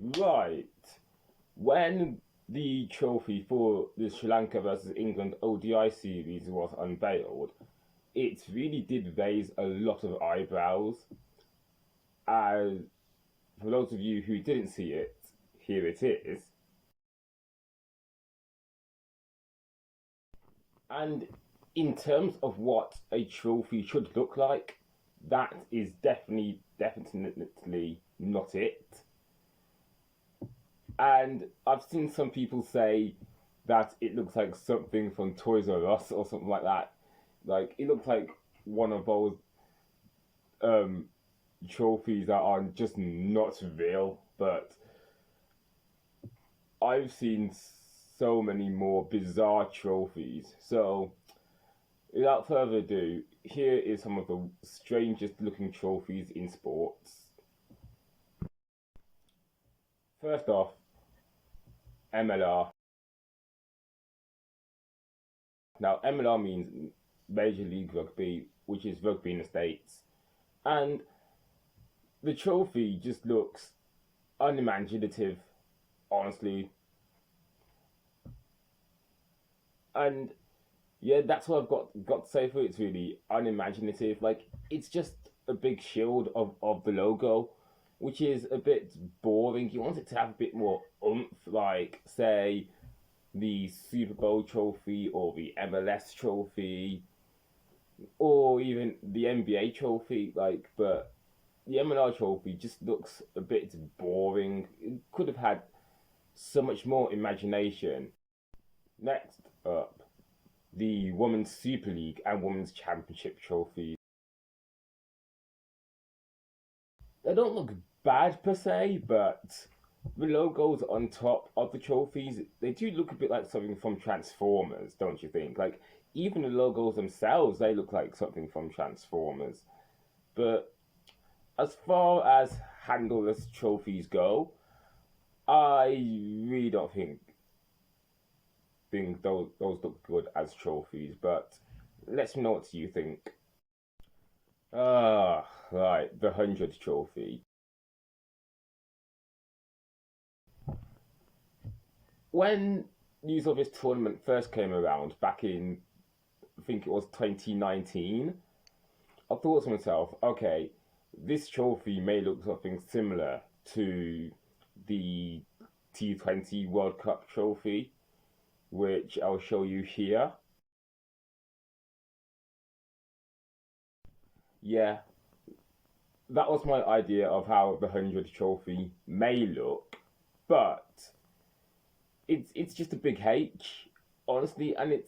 Right. When the trophy for the Sri Lanka versus England ODI series was unveiled, it really did raise a lot of eyebrows. As for those of you who didn't see it, here it is. And in terms of what a trophy should look like, that is definitely not it. And I've seen some people say that it looks like something from Toys R Us or something like that. Like it looks like one of those um, trophies that are just not real. But I've seen so many more bizarre trophies. So without further ado, here is some of the strangest looking trophies in sports. First off, MLR. Now, MLR means Major League Rugby, which is rugby in the States. And the trophy just looks unimaginative, honestly. And yeah, that's what I've got to say for it. It's really unimaginative. Like it's just a big shield of the logo, which is a bit boring. You want it to have a bit more oomph, like say the Super Bowl trophy or the MLS trophy or even the NBA trophy. Like, but the MLR trophy just looks a bit boring. It could have had so much more imagination. Next up, the Women's Super League and Women's Championship trophies. They don't look bad per se, but the logos on top of the trophies, they do look a bit like something from Transformers, don't you think? Like, even the logos themselves, they look like something from Transformers. But as far as handleless trophies go, I really don't think those look good as trophies, but let me know what you think. Ah, right, the 100 trophy. When news of this tournament first came around back in, I think it was 2019, I thought to myself, okay, this trophy may look something similar to the T20 World Cup trophy, which I'll show you here. Yeah, that was my idea of how the 100 trophy may look, but it's just a big H, honestly, and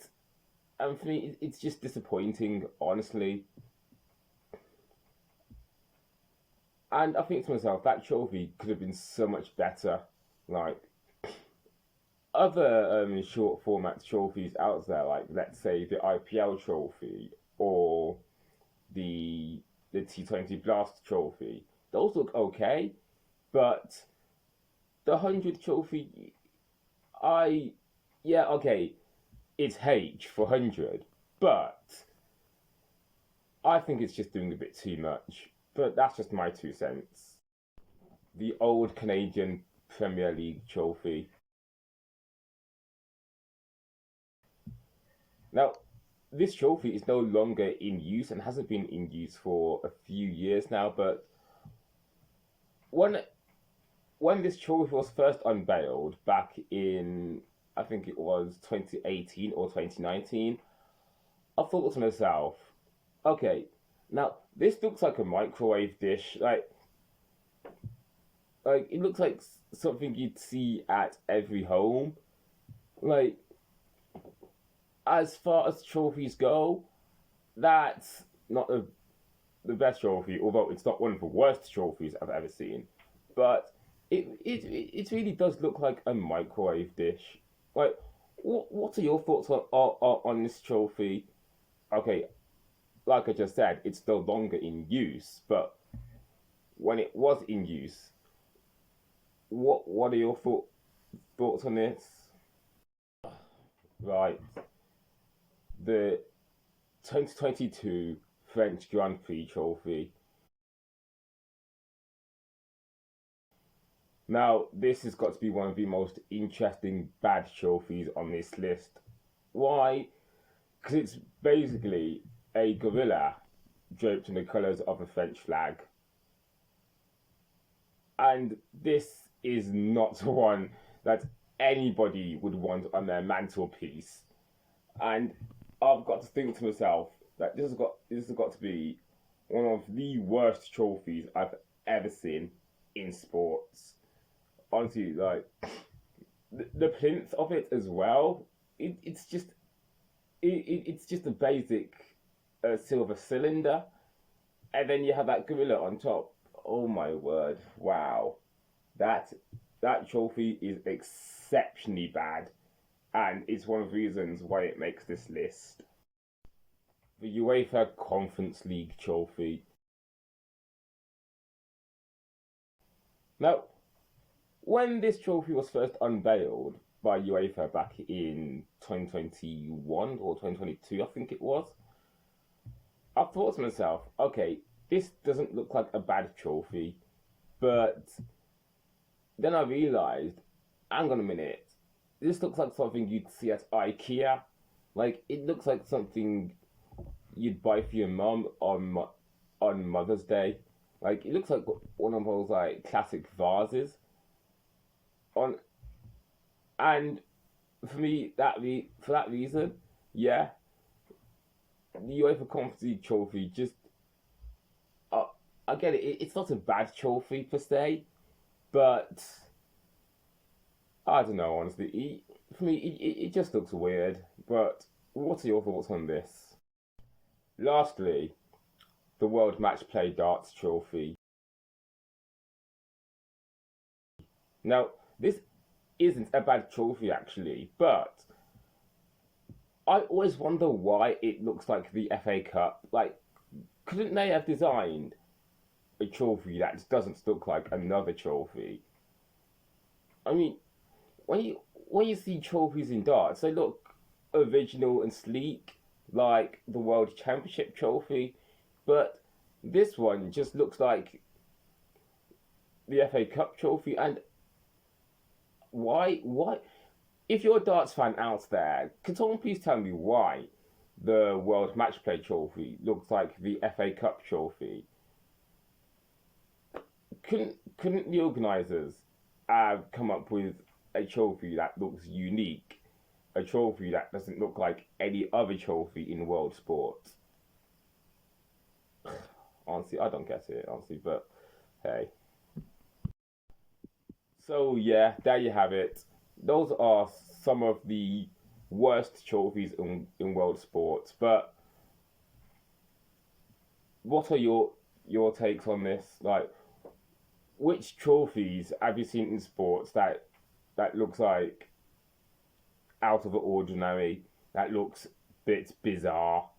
for me it's just disappointing, honestly. And I think to myself that trophy could have been so much better. Like other short format trophies out there, like let's say the IPL trophy or the T20 Blast trophy, those look okay, but the 100 trophy, I yeah okay, it's H for 100, but I think it's just doing a bit too much. But that's just my 2 cents. The old Canadian Premier League trophy. Now, this trophy is no longer in use and hasn't been in use for a few years now, but when when this trophy was first unveiled back in, I think it was 2018 or 2019, I thought to myself, okay, now this looks like a microwave dish. Like it looks like something you'd see at every home. Like as far as trophies go, that's not the best trophy, although it's not one of the worst trophies I've ever seen. But it really does look like a microwave dish. Like, what are your thoughts on this trophy? Okay, like I just said, it's no longer in use, but when it was in use, what are your thoughts on this? Right, the 2022 French Grand Prix trophy. Now, this has got to be one of the most interesting bad trophies on this list. Why? Because it's basically a gorilla draped in the colours of a French flag. And this is not one that anybody would want on their mantelpiece. And I've got to think to myself that this has got to be one of the worst trophies I've ever seen in sports. Honestly, like the plinth of it as well. It's just a basic silver cylinder, and then you have that gorilla on top. Oh my word! Wow, that that trophy is exceptionally bad, and it's one of the reasons why it makes this list. The UEFA Conference League trophy. Now, when this trophy was first unveiled by UEFA back in 2021 or 2022, I think it was, I thought to myself, okay, this doesn't look like a bad trophy, but then I realised, hang on a minute, this looks like something you'd see at IKEA. Like, it looks like something you'd buy for your mum on Mother's Day. Like, it looks like one of those like classic vases. On and for me, for that reason, yeah, the UEFA Conference League trophy just uh, I get it. It's not a bad trophy per se, but I don't know. Honestly, for me, it just looks weird. But what are your thoughts on this? Lastly, the World Match Play Darts Trophy. Now, this isn't a bad trophy actually, but I always wonder why it looks like the FA Cup. Like, couldn't they have designed a trophy that doesn't look like another trophy? I mean, when you see trophies in darts, they look original and sleek, like the World Championship trophy, but this one just looks like the FA Cup trophy. And why? If you're a darts fan out there, can someone please tell me why the World Match Play trophy looks like the FA Cup trophy? Couldn't the organisers have come up with a trophy that looks unique, a trophy that doesn't look like any other trophy in world sports? Honestly, I don't get it, honestly, but hey. So yeah, there you have it. Those are some of the worst trophies in world sports. But what are your takes on this? Like, which trophies have you seen in sports that looks like out of the ordinary? That looks a bit bizarre.